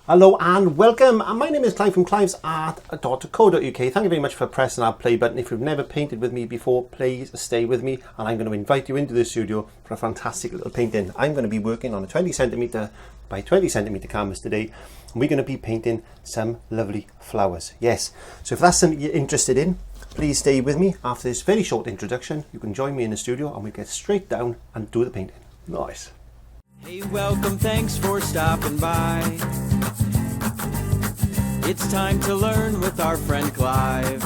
Hello and welcome. My name is Clive from clivesart.co.uk. Thank you very much for pressing that play button. If you've never painted with me before, please stay with me and I'm going to invite you into the studio for a fantastic little painting. I'm going to be working on a 20cm by 20cm canvas today and we're going to be painting some lovely flowers. Yes, so if that's something you're interested in, please stay with me. After this very short introduction, you can join me in the studio and we get straight down and do the painting. Nice. Hey, welcome, thanks for stopping by. It's time to learn with our friend Clive.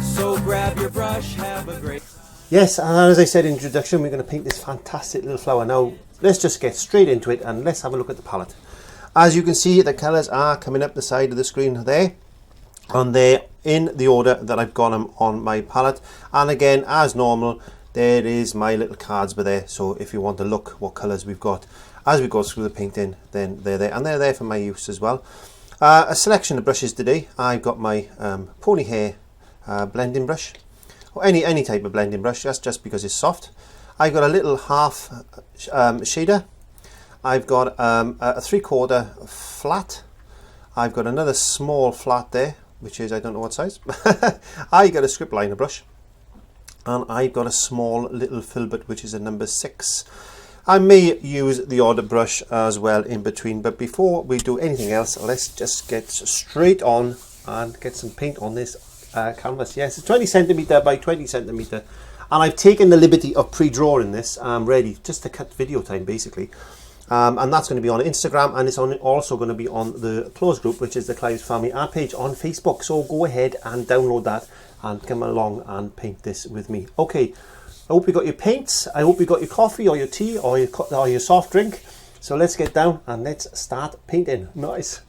So grab your brush, have a great... Yes, and as I said in introduction, we're going to paint this fantastic little flower. Now, let's just get straight into it and let's have a look at the palette. As you can see, the colours are coming up the side of the screen there. And they're in the order that I've got them on my palette. And again, as normal, there is my little cards by there. So if you want to look what colours we've got as we go through the painting, then they're there. And they're there for my use as well. A selection of brushes today. I've got my pony hair blending brush. Or any type of blending brush. That's just because it's soft. I've got a little half shader. I've got a 3/4 flat. I've got another small flat there, which is, I don't know what size. I got a script liner brush. And I've got a small little filbert, which is a number 6. I may use the odd brush as well in between, but before we do anything else, let's just get straight on and get some paint on this canvas. Yes, it's 20cm by 20cm, and I've taken the liberty of pre-drawing this. I'm ready just to cut video time basically. And that's going to be on Instagram, and it's also going to be on the closed group, which is the Clive's Family Art page on Facebook. So go ahead and download that and come along and paint this with me. Okay, I hope you got your paints. I hope you got your coffee or your tea or your soft drink. So let's get down and let's start painting. Nice.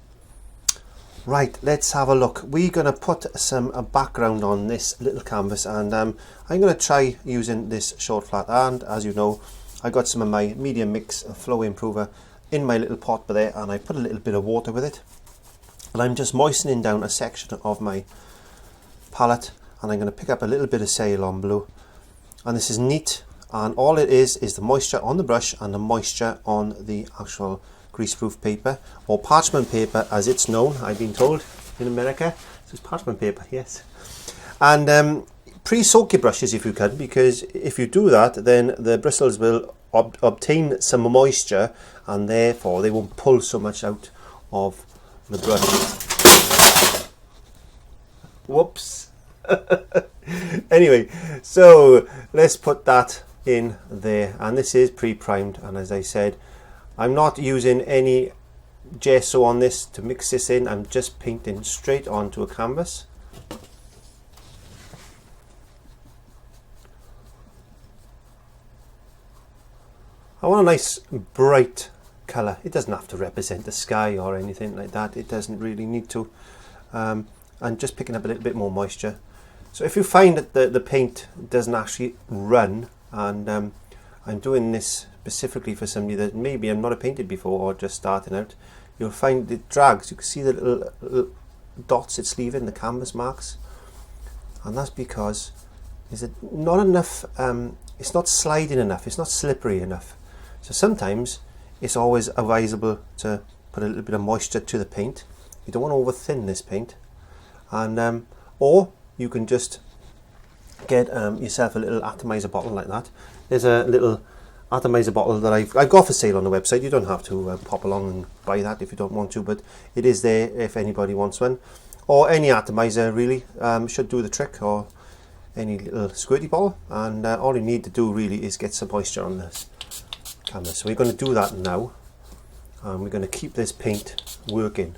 Right, let's have a look. We're going to put some background on this little canvas, and I'm going to try using this short flat. And as you know, I got some of my medium mix flow improver in my little pot there, and I put a little bit of water with it, and I'm just moistening down a section of my palette, and I'm going to pick up a little bit of Cerulean blue, and this is neat, and all it is the moisture on the brush and the moisture on the actual greaseproof paper, or parchment paper as it's known, I've been told in America. So it's parchment paper, yes. And pre-soak your brushes if you can, because if you do that, then the bristles will obtain some moisture and therefore they won't pull so much out of the brush. Whoops. Anyway, so let's put that in there, and this is pre-primed, and as I said, I'm not using any gesso on this to mix this in. I'm just painting straight onto a canvas. I want a nice bright colour. It doesn't have to represent the sky or anything like that. It doesn't really need to. And just picking up a little bit more moisture. So if you find that the paint doesn't actually run, and I'm doing this specifically for somebody that maybe I'm not painted before or just starting out, you'll find it drags. You can see the little dots it's leaving, the canvas marks, and that's because there's not enough, it's not sliding enough, it's not slippery enough. So sometimes it's always advisable to put a little bit of moisture to the paint. You don't want to over thin this paint, and or you can just get yourself a little atomizer bottle like that. There's a little atomizer bottle that I've got for sale on the website. You don't have to pop along and buy that if you don't want to, but it is there if anybody wants one. Or any atomizer really should do the trick, or any little squirty bottle, and all you need to do really is get some moisture on this canvas. So we're going to do that now, and we're going to keep this paint working,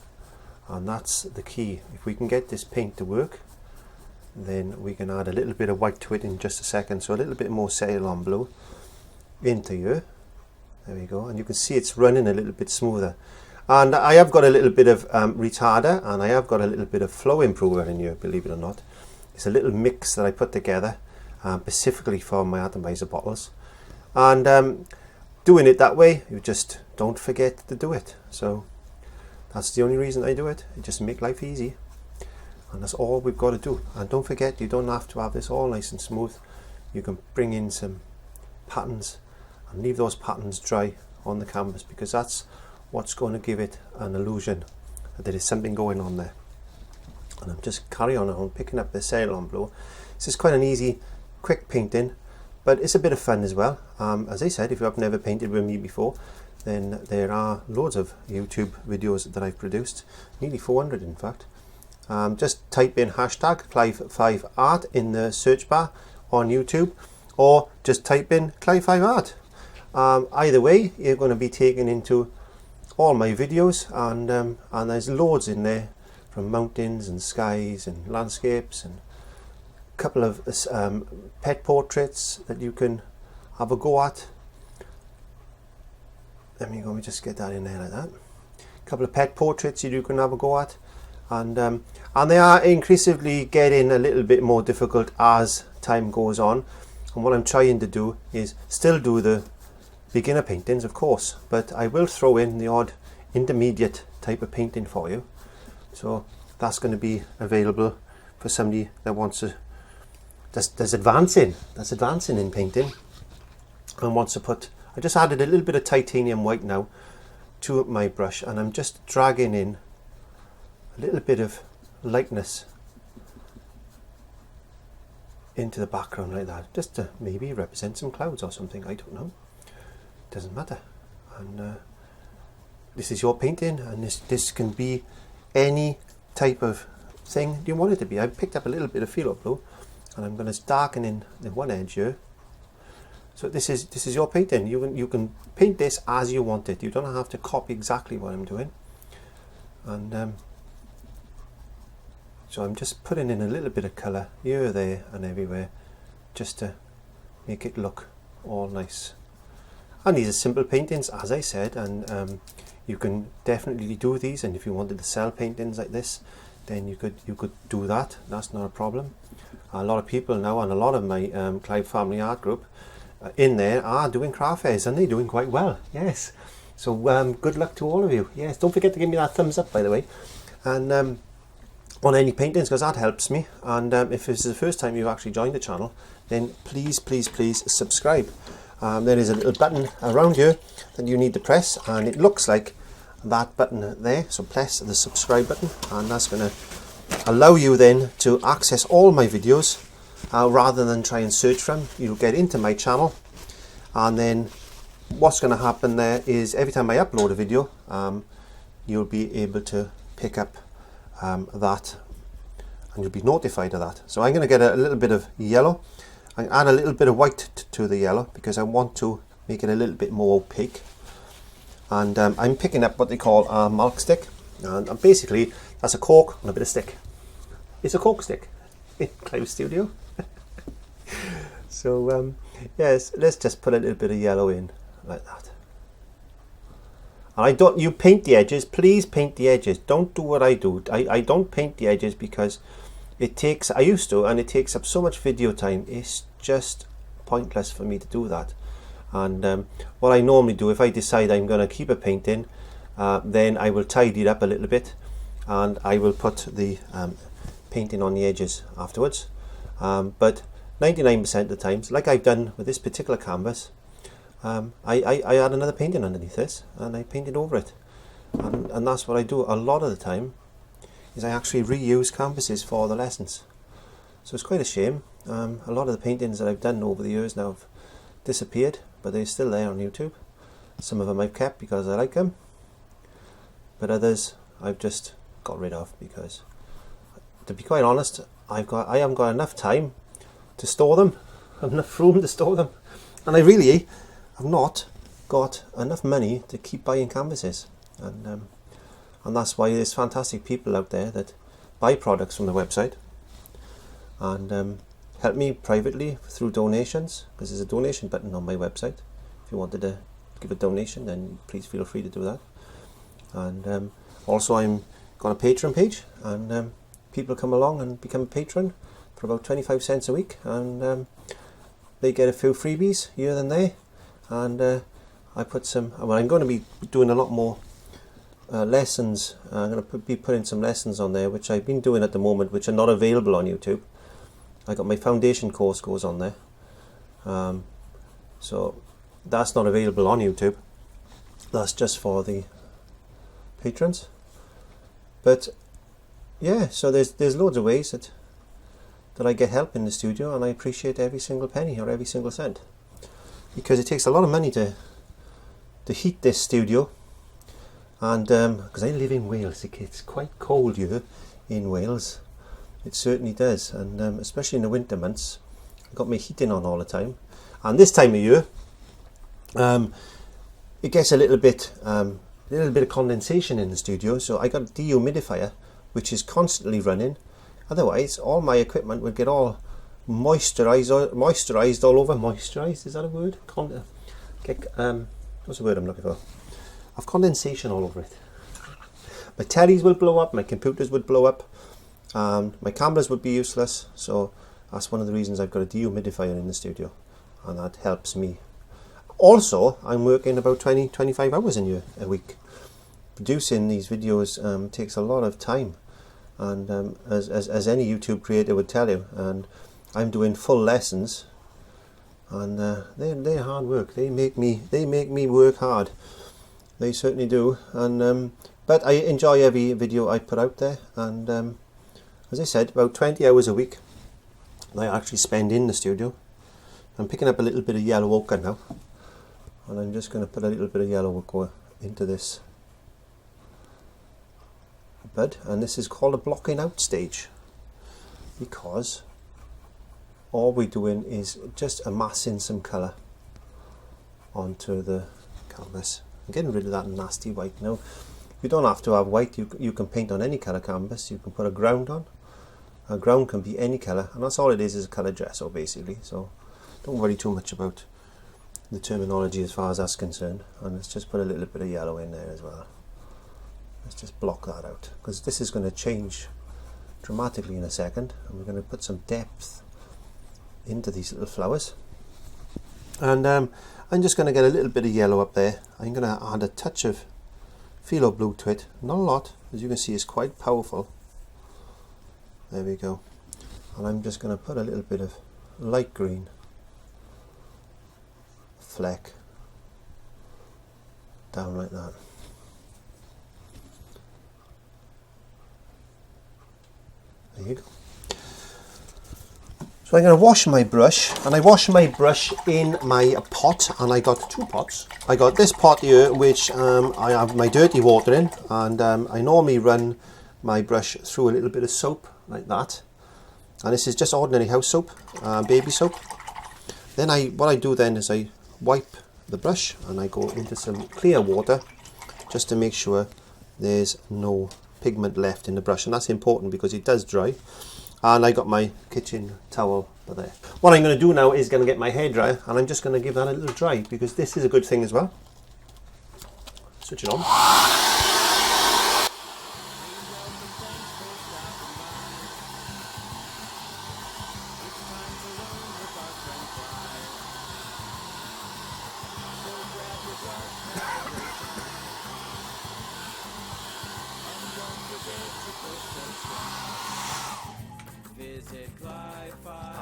and that's the key. If we can get this paint to work, then we can add a little bit of white to it in just a second. So a little bit more Cerulean blue into here. There we go, and you can see it's running a little bit smoother. And I have got a little bit of retarder, and I have got a little bit of flow improver in here, believe it or not. It's a little mix that I put together specifically for my atomizer bottles, and doing it that way, you just don't forget to do it. So that's the only reason I do it. It just make life easy, and that's all we've got to do. And don't forget, you don't have to have this all nice and smooth. You can bring in some patterns and leave those patterns dry on the canvas, because that's what's going to give it an illusion that there is something going on there. And I'm just carrying on picking up the Cerulean blue. This is quite an easy, quick painting, but it's a bit of fun as well. As I said, if you have never painted with me before, then there are loads of YouTube videos that I've produced, nearly 400 in fact. Just type in hashtag Clive5Art in the search bar on YouTube, or just type in Clive5Art. Either way, you're going to be taken into all my videos, and there's loads in there, from mountains and skies and landscapes, and a couple of pet portraits that you can have a go at. Let me just get that in there like that. A couple of pet portraits you can have a go at, and they are increasingly getting a little bit more difficult as time goes on. And what I'm trying to do is still do the beginner paintings, of course, but I will throw in the odd intermediate type of painting for you. So that's going to be available for somebody that wants to that's advancing in painting and wants to put. I just added a little bit of titanium white now to my brush, and I'm just dragging in a little bit of lightness into the background like that, just to maybe represent some clouds or something. I don't know, doesn't matter. And this is your painting, and this can be any type of thing you want it to be. I picked up a little bit of phthalo blue, and I'm going to darken in the one edge here. So this is your painting. You can paint this as you want it. You don't have to copy exactly what I'm doing. And so I'm just putting in a little bit of colour here, there, and everywhere, just to make it look all nice. And these are simple paintings, as I said, and you can definitely do these. And if you wanted to sell paintings like this, then you could do that. That's not a problem. A lot of people now, and a lot of my Clive Family Art Group in there are doing craft fairs, and they're doing quite well. Yes. So good luck to all of you. Yes. Don't forget to give me that thumbs up, by the way, and on any paintings, because that helps me. And if this is the first time you've actually joined the channel, then please subscribe. There is a little button around here that you need to press, and it looks like that button there. So press the subscribe button, and that's going to allow you then to access all my videos rather than try and search for them. You'll get into my channel, and then what's going to happen there is every time I upload a video, you'll be able to pick up that, and you'll be notified of that. So I'm going to get a little bit of yellow. I add a little bit of white to the yellow because I want to make it a little bit more opaque. And I'm picking up what they call a milk stick, and basically that's a cork and a bit of stick. It's a cork stick in Clive Studio. So yes, let's just put a little bit of yellow in like that. And you paint the edges, please paint the edges. Don't do what I do. I don't paint the edges because I used to, and it takes up so much video time. It's just pointless for me to do that. And what I normally do, if I decide I'm going to keep a painting, then I will tidy it up a little bit, and I will put the painting on the edges afterwards. But 99% of the times, like I've done with this particular canvas, I add another painting underneath this, and I painted over it. And that's what I do a lot of the time, is I actually reuse canvases for the lessons. So it's quite a shame. A lot of the paintings that I've done over the years now have disappeared, but they're still there on YouTube. Some of them I've kept because I like them, but others I've just got rid of because, to be quite honest, I haven't got enough time to store them, enough room to store them, and I really have not got enough money to keep buying canvases. And that's why there's fantastic people out there that buy products from the website and help me privately through donations, because there's a donation button on my website. If you wanted to give a donation, then please feel free to do that. And also I'm got a Patreon page, and people come along and become a patron for about 25 cents a week, and they get a few freebies here and there. And I put some, well, I'm going to be doing a lot more lessons. I'm going to be putting some lessons on there, which I've been doing at the moment, which are not available on YouTube. I got my foundation course goes on there, so that's not available on YouTube. That's just for the patrons. But yeah, so there's loads of ways that I get help in the studio, and I appreciate every single penny or every single cent, because it takes a lot of money to heat this studio. And because I live in Wales, it gets quite cold here in Wales. It certainly does, and especially in the winter months, I've got my heating on all the time. And this time of year, it gets a little bit of condensation in the studio, so I got a dehumidifier which is constantly running. Otherwise, all my equipment would get all moisturized all over. Moisturized, is that a word? What's the word I'm looking for? I've condensation all over it. My tellies will blow up, my computers would blow up, my cameras would be useless. So that's one of the reasons I've got a dehumidifier in the studio, and that helps me. Also, I'm working about 20-25 hours a week. Producing these videos takes a lot of time, and as any YouTube creator would tell you, and I'm doing full lessons, and they're hard work. They make me work hard. They certainly do. And but I enjoy every video I put out there, and as I said, about 20 hours a week I actually spend in the studio. I'm picking up a little bit of yellow ochre now, and I'm just going to put a little bit of yellow ochre into this bud, and this is called a blocking out stage, because all we're doing is just amassing some colour onto the canvas. I'm getting rid of that nasty white now. You don't have to have white, you can paint on any colour canvas. You can put a ground on. A ground can be any colour, and that's all it is a colour gesso basically, so don't worry too much about the terminology as far as that's concerned. And let's just put a little bit of yellow in there as well. Let's just block that out, because this is going to change dramatically in a second, and we're going to put some depth into these little flowers. And I'm just going to get a little bit of yellow up there. I'm going to add a touch of phthalo blue to it, not a lot, as you can see it's quite powerful. There we go. And I'm just going to put a little bit of light green fleck down like that. There you go. So I'm going to wash my brush, and I wash my brush in my pot, and I got two pots. I got this pot here which I have my dirty water in, and I normally run my brush through a little bit of soap like that, and this is just ordinary house soap, baby soap. Then what I do then is I wipe the brush and I go into some clear water just to make sure there's no pigment left in the brush, and that's important because it does dry. And I got my kitchen towel there. What I'm going to do now is going to get my hairdryer, and I'm just going to give that a little dry, because this is a good thing as well. Switch it on.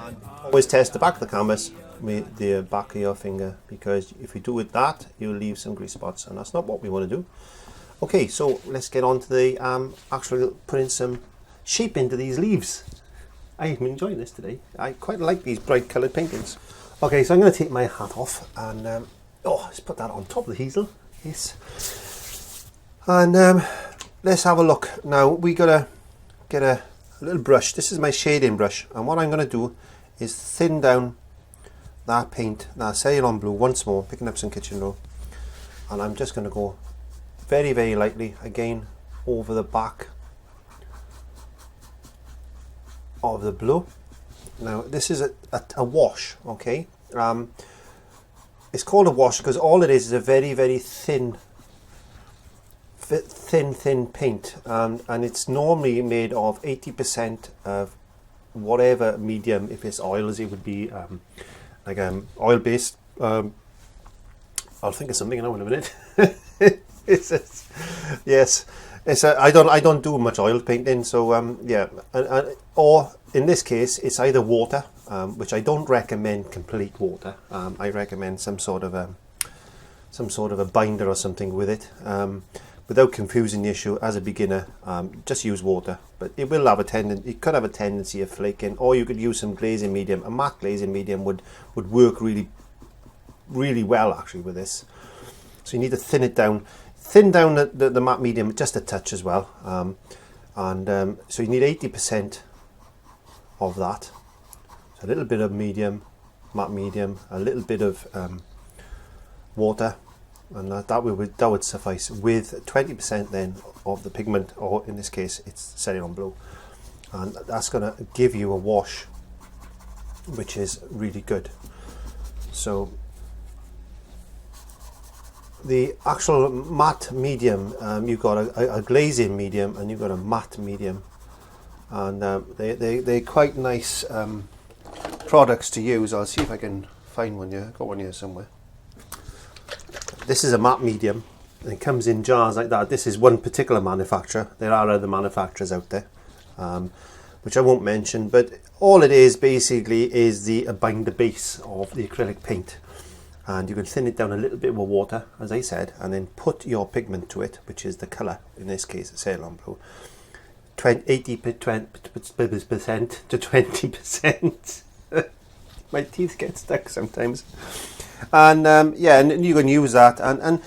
And always test the back of the canvas with the back of your finger, because if you do it that, you'll leave some grease spots, and that's not what we want to do. Okay, so let's get on to the actually putting some shape into these leaves. I'm enjoying this today. I quite like these bright coloured paintings. Okay, so I'm going to take my hat off, and let's put that on top of the easel. Yes. And let's have a look. Now we gotta get a little brush. This is my shading brush, and what I'm going to do is thin down that paint, that Cerulean blue, once more, picking up some kitchen roll, and I'm just going to go very, very lightly again over the back of the blue. Now this is a wash, okay? It's called a wash because all it is a very, very thin paint, and it's normally made of 80% of whatever medium. If it's oils, it would be like oil based. I'll think of something now in a minute. I don't do much oil painting, so yeah, or in this case it's either water, which I don't recommend complete water. I recommend some sort of a binder or something with it. without confusing the issue, as a beginner, just use water, but it will have a tendency, it could have a tendency of flaking, or you could use some glazing medium. A matte glazing medium would work really well actually with this. So you need to thin down the matte medium just a touch as well, so you need 80% of that. So a little bit of medium, matte medium, a little bit of water, and that would suffice, with 20% then of the pigment, or in this case it's Cerulean blue, and that's going to give you a wash which is really good. So the actual matte medium, you've got a glazing medium and you've got a matte medium, and they're quite nice products to use. I'll see if I can find one here. I've got one here somewhere. This is a matte medium, and it comes in jars like that. This is one particular manufacturer. There are other manufacturers out there, which I won't mention, but all it is basically is the binder base of the acrylic paint, and you can thin it down a little bit with water, as I said, and then put your pigment to it, which is the colour, in this case Cerulean blue, 80% to 20%. My teeth get stuck sometimes. And yeah, and you can use that, and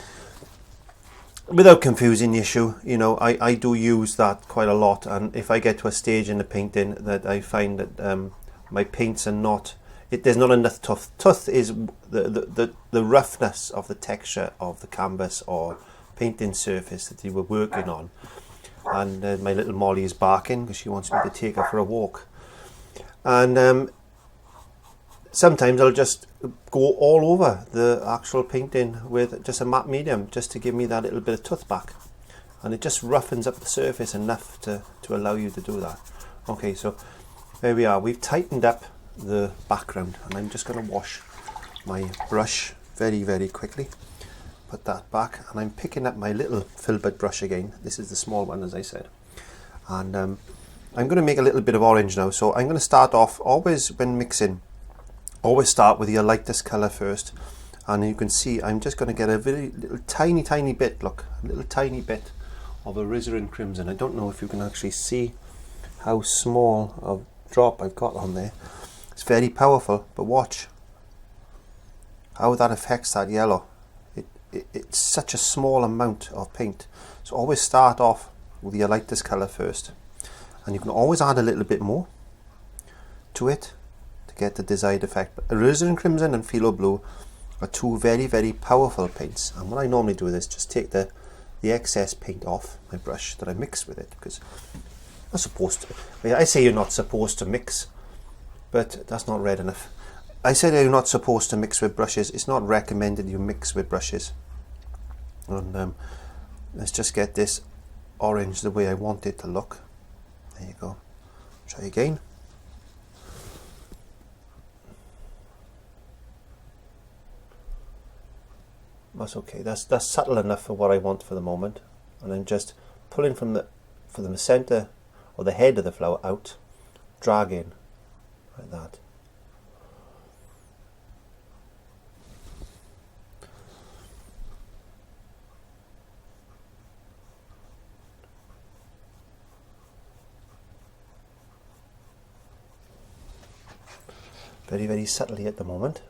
without confusing the issue, you know, I do use that quite a lot. And if I get to a stage in the painting that I find that my paints are not, there's not enough tuff. Tuff is the roughness of the texture of the canvas or painting surface that you were working on. And my little Molly is barking because she wants me to take her for a walk. And sometimes I'll just go all over the actual painting with just a matte medium, just to give me that little bit of tooth back, and it just roughens up the surface enough to allow you to do that. Okay, so there we are. We've tightened up the background, and I'm just going to wash my brush very, very quickly. Put that back, and I'm picking up my little filbert brush again. This is the small one, as I said, and I'm going to make a little bit of orange now. So I'm going to start off, always when mixing, always start with your lightest colour first, and you can see I'm just going to get a very little tiny bit, look, a little tiny bit of ALIZARIN crimson. I don't know if you can actually see how small a drop I've got on there. It's very powerful, but watch how that affects that yellow. It's such a small amount of paint. So always start off with your lightest colour first, and you can always add a little bit more to it to get the desired effect. But ALIZARIN crimson and PHTHALO blue are two very, very powerful paints, and what I normally do is just take the excess paint off my brush that I mix with it, because I'm not supposed to. I say you're not supposed to mix, but that's not red enough. I said you're not supposed to mix with brushes. It's not recommended you mix with brushes. And let's just get this orange the way I want it to look. There you go. Try again. That's okay. That's subtle enough for what I want for the moment. And I'm just pulling from the center or the head of the flower out, dragging like that. Very, very subtly at the moment.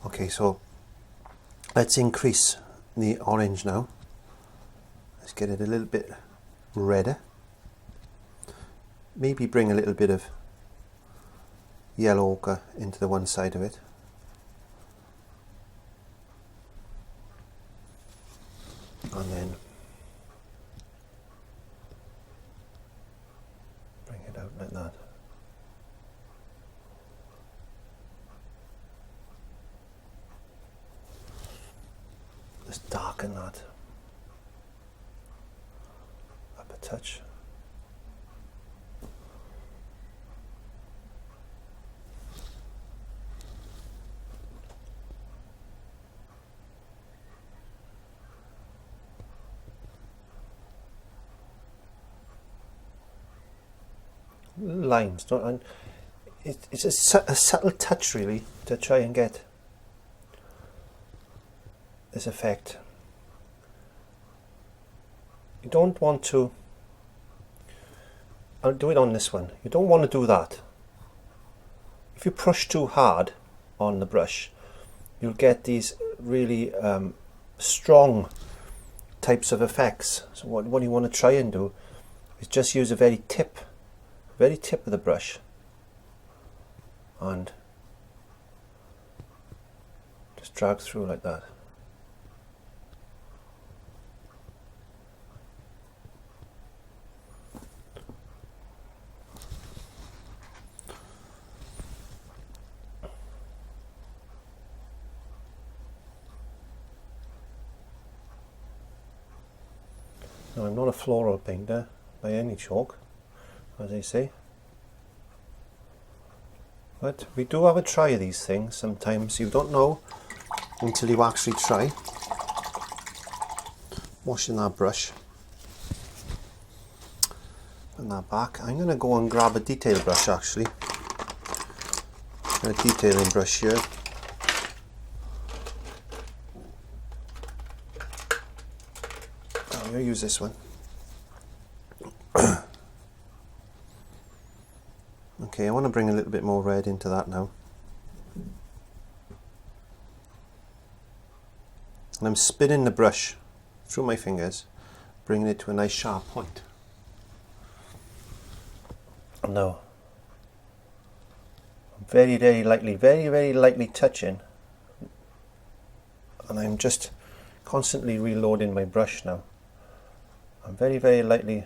Okay, so let's increase the orange now. Let's get it a little bit redder. Maybe bring a little bit of yellow ochre into the one side of it. And then bring it out like that. Just darken that up a touch. lines, and it's a subtle touch really to try and get this effect. You don't want to, I'll do it on this one, you don't want to do that. If you push too hard on the brush, you'll get these really strong types of effects. So what you want to try and do is just use a very tip of the brush and just drag through like that. Now, I'm not a floral painter by any chalk, as I say, but we do have a try of these things. Sometimes you don't know until you actually try. Washing that brush, putting that back. I'm going to go and grab a detail brush actually, a detailing brush here. I'm going to use this one. Okay, I want to bring a little bit more red into that now. And I'm spinning the brush through my fingers, bringing it to a nice sharp point. And now, I'm very lightly touching, and I'm just constantly reloading my brush now. I'm very lightly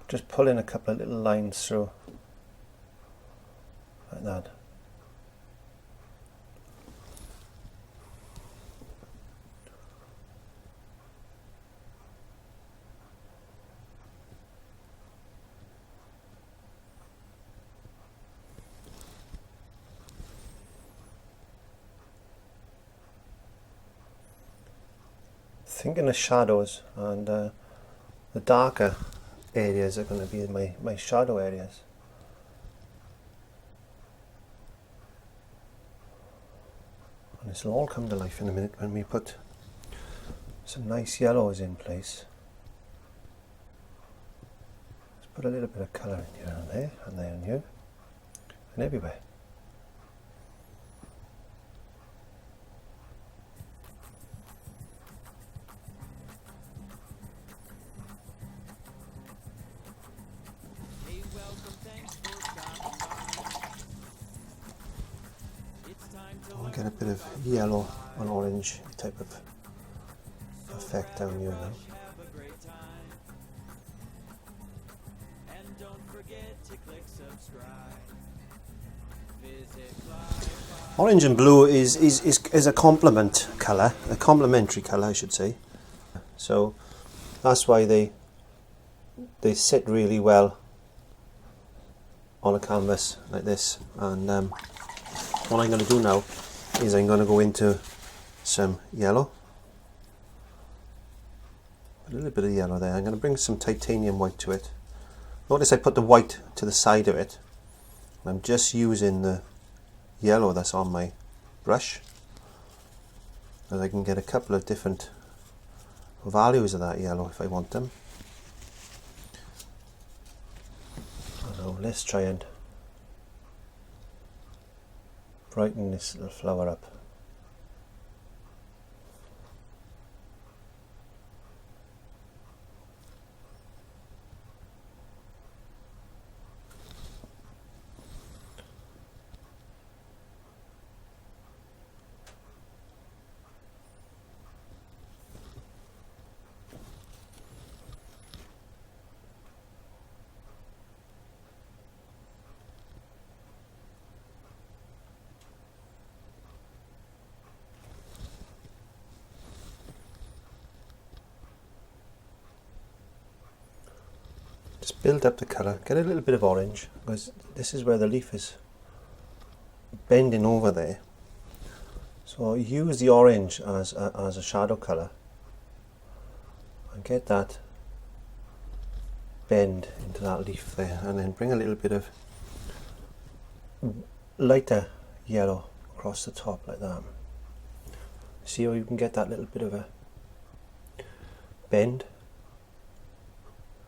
just pulling a couple of little lines through like that. Thinking of shadows, and the darker areas are going to be my shadow areas. And this will all come to life in a minute when we put some nice yellows in place. Let's put a little bit of colour in here and there, and there and here, and everywhere. Get a bit of yellow and orange type of effect down here now. Orange and blue is a complement colour, a complementary colour I should say. So that's why they sit really well on a canvas like this. And what I'm going to do now is I'm going to go into some yellow, a little bit of yellow there. I'm going to bring some titanium white to it. Notice I put the white to the side of it. I'm just using the yellow that's on my brush, and I can get a couple of different values of that yellow if I want them. So let's try and brighten this little flower up. Just build up the colour, get a little bit of orange, because this is where the leaf is bending over there. So use the orange as a shadow colour and get that bend into that leaf there, and then bring a little bit of lighter yellow across the top like that. See how you can get that little bit of a bend?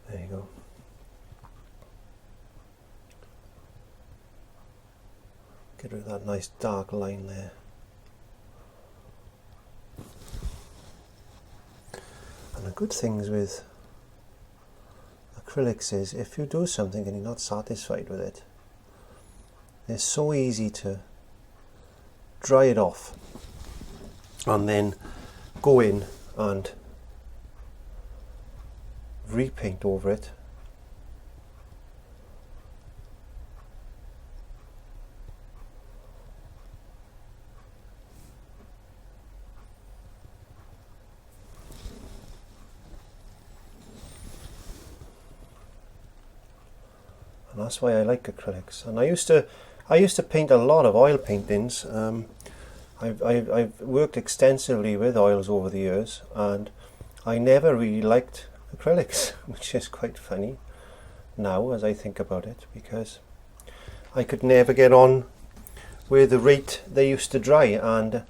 There you go. Get rid of that nice dark line there. And the good things with acrylics is if you do something and you're not satisfied with it, it's so easy to dry it off and then go in and repaint over it. And that's why I like acrylics. And I used to paint a lot of oil paintings. I've worked extensively with oils over the years, and I never really liked acrylics, which is quite funny now as I think about it, because I could never get on with the rate they used to dry, and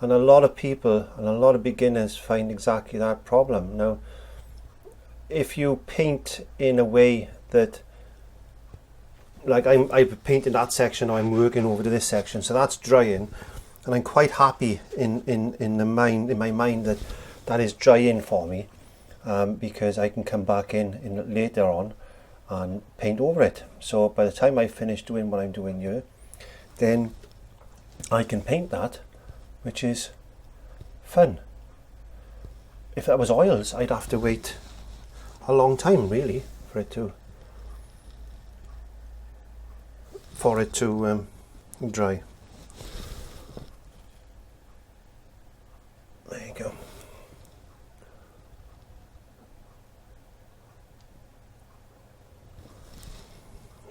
a lot of people and a lot of beginners find exactly that problem. Now, if you paint in a way that, like I've painted that section, now I'm working over to this section, so that's drying, and I'm quite happy in my mind that that is drying for me, because I can come back in later on and paint over it. So by the time I finish doing what I'm doing here, then I can paint that, which is fun. If that was oils, I'd have to wait a long time really for it to dry. There you go.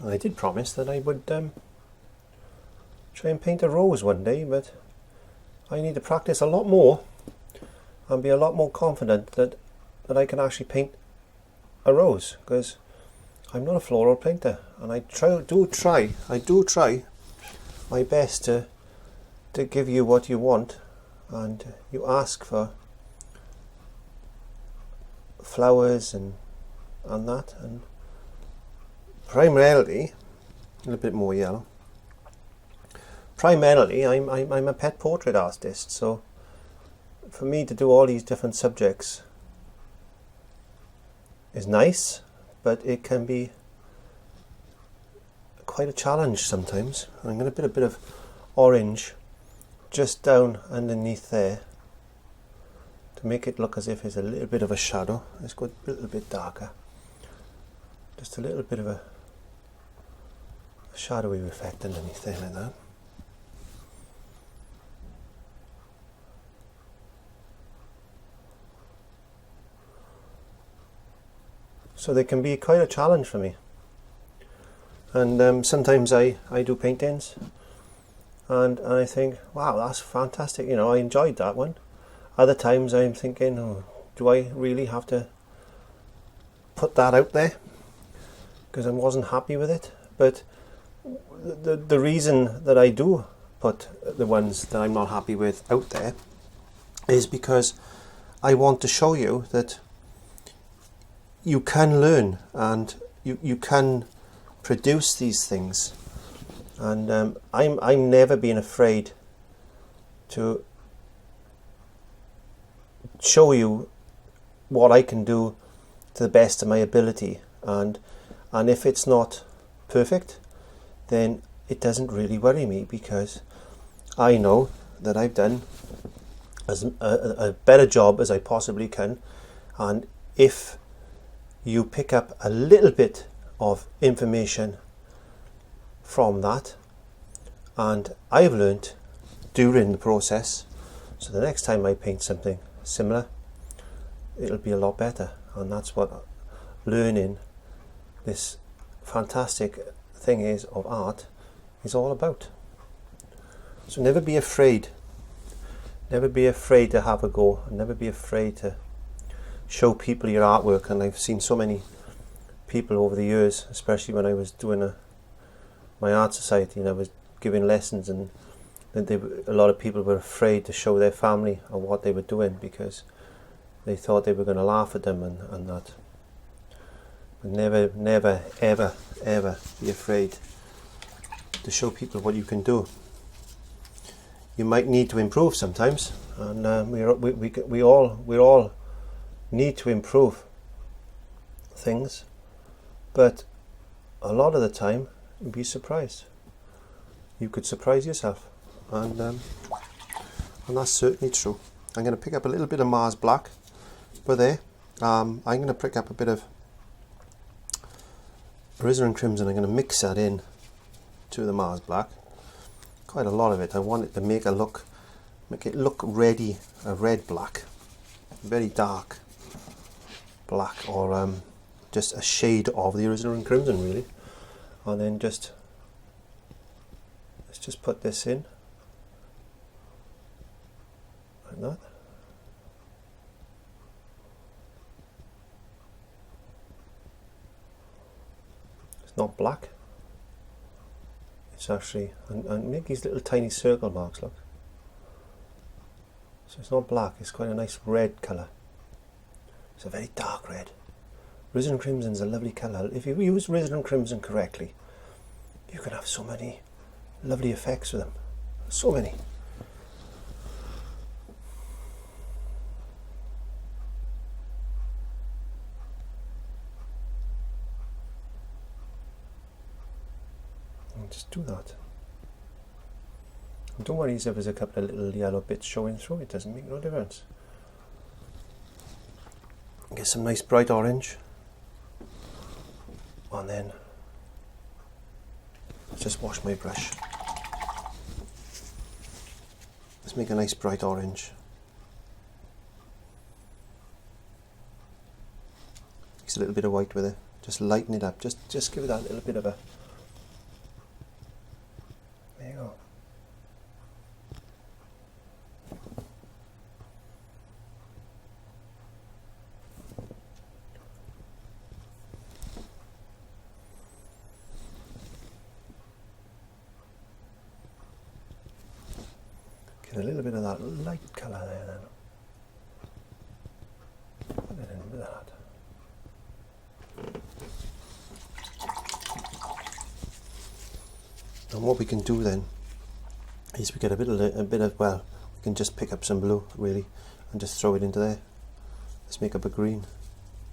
I did promise that I would try and paint a rose one day, but I need to practice a lot more and be a lot more confident that I can actually paint a rose, because I'm not a floral painter, and I do try my best to give you what you want, and you ask for flowers and that, and primarily a little bit more yellow. Primarily, I'm a pet portrait artist, so for me to do all these different subjects is nice, but it can be quite a challenge sometimes. I'm going to put a bit of orange just down underneath there to make it look as if it's a little bit of a shadow. Let's go a little bit darker. Just a little bit of a shadowy effect underneath there like that. So they can be quite a challenge for me, and sometimes I do paintings and I think, wow, that's fantastic, you know, I enjoyed that one. Other times I'm thinking, oh, do I really have to put that out there, because I wasn't happy with it. But the reason that I do put the ones that I'm not happy with out there is because I want to show you that you can learn and you can produce these things, and I'm never been afraid to show you what I can do to the best of my ability, and if it's not perfect, then it doesn't really worry me, because I know that I've done as a better job as I possibly can. And if you pick up a little bit of information from that, and I've learnt during the process, so the next time I paint something similar, it'll be a lot better. And that's what learning this fantastic thing is of art is all about. So never be afraid to have a go, and never be afraid to show people your artwork. And I've seen so many people over the years, especially when I was doing my art society and I was giving lessons, and a lot of people were afraid to show their family or what they were doing because they thought they were going to laugh at them and that. But never, ever, ever be afraid to show people what you can do. You might need to improve sometimes, and we all need to improve things, but a lot of the time you'd be surprised. You could surprise yourself, and that's certainly true. I'm going to pick up a little bit of Mars Black, but there, I'm going to pick up a bit of alizarin crimson. I'm going to mix that in to the Mars Black, quite a lot of it. I want it to make it look ready, a red black, very dark black, or just a shade of the alizarin crimson really. And then let's just put this in like that. It's not black, it's actually, and make these little tiny circle marks, look. So it's not black, it's quite a nice red colour. It's a very dark red. Alizarin crimson is a lovely colour. If you use alizarin crimson correctly, you can have so many lovely effects with them. So many. And just do that. And don't worry if there's a couple of little yellow bits showing through, it doesn't make no difference. Get some nice bright orange, and then just wash my brush. Let's make a nice bright orange. Mix a little bit of white with it. Just lighten it up. Just give it that little bit of a. There you go. Get a little bit of that light colour there then. Put it in with that. And what we can do then is we get a bit of, well, we can just pick up some blue really and just throw it into there. Let's make up a green.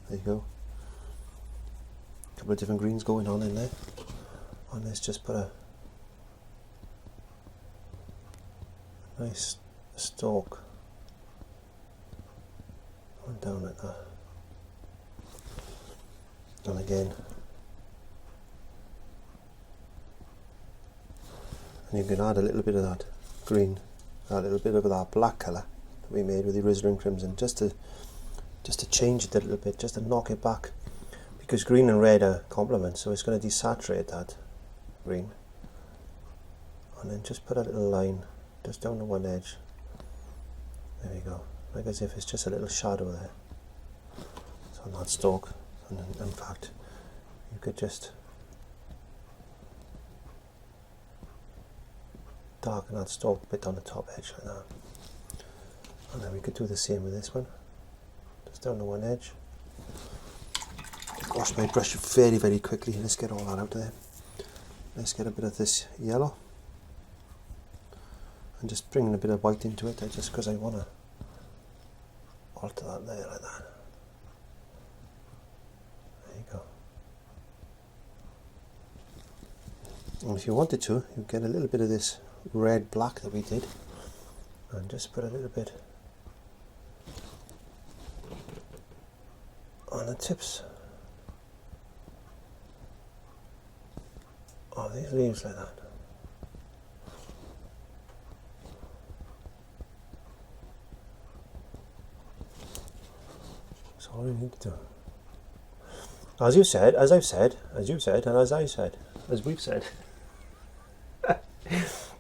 There you go. A couple of different greens going on in there. And let's just put a nice stalk and down like that, and again, and you can add a little bit of that green, a little bit of that black colour that we made with the alizarin crimson, just to change it a little bit, just to knock it back, because green and red are complements, so it's going to desaturate that green, and then just put a little line just down the one edge. There we go, like as if it's just a little shadow there. It's on that stalk, and in fact you could just darken that stalk a bit on the top edge like that. And then we could do the same with this one, just down the one edge. Wash my brush very, very quickly. Let's get all that out of there. Let's get a bit of this yellow. And just bringing a bit of white into it, just because I want to alter that there like that. There you go. And if you wanted to, you get a little bit of this red black that we did, and just put a little bit on the tips of these leaves like that. All you need to do. As you said, as I've said, as you said, and as I said, as we've said,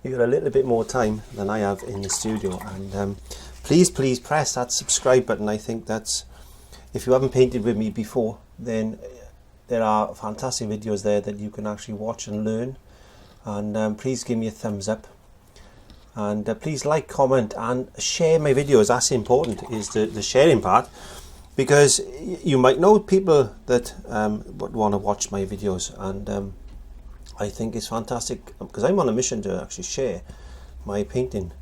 you've got a little bit more time than I have in the studio, and please press that subscribe button. I think that's, if you haven't painted with me before, then there are fantastic videos there that you can actually watch and learn. And please give me a thumbs up, and please like, comment and share my videos. That's important, is the sharing part, because you might know people that would want to watch my videos, and I think it's fantastic, because I'm on a mission to actually share my painting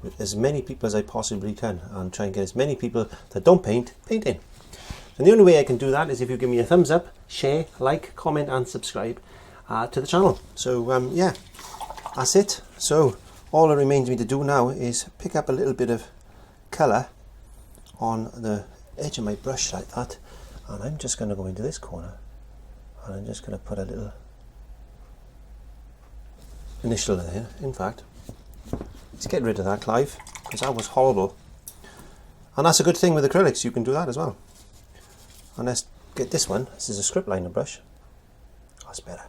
with as many people as I possibly can, and try and get as many people that don't paint painting. And the only way I can do that is if you give me a thumbs up, share, like, comment and subscribe to the channel. So yeah, that's it. So all that remains me to do now is pick up a little bit of colour on the edge of my brush like that, and I'm just going to go into this corner and I'm just going to put a little initial there. In fact, let's get rid of that, Clive, because that was horrible. And that's a good thing with acrylics, you can do that as well. And let's get this one. This is a script liner brush. That's better.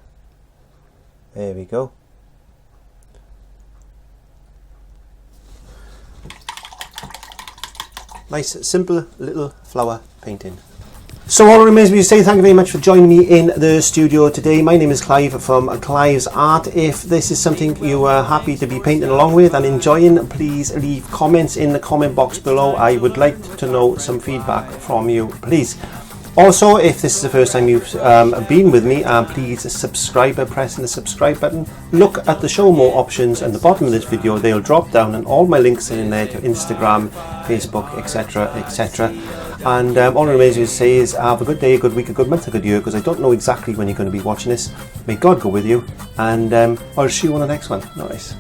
There we go. Nice, simple little flower painting. So all it remains me to say thank you very much for joining me in the studio today. My name is Clive from Clive's Art. If this is something you are happy to be painting along with and enjoying, please leave comments in the comment box below. I would like to know some feedback from you, please. Also, if this is the first time you've been with me, please subscribe by pressing the subscribe button. Look at the show more options at the bottom of this video. They'll drop down and all my links are in there to Instagram, Facebook, etc, etc. And all it remains to say is have a good day, a good week, a good month, a good year, because I don't know exactly when you're going to be watching this. May God go with you, and I'll see you on the next one. Nice.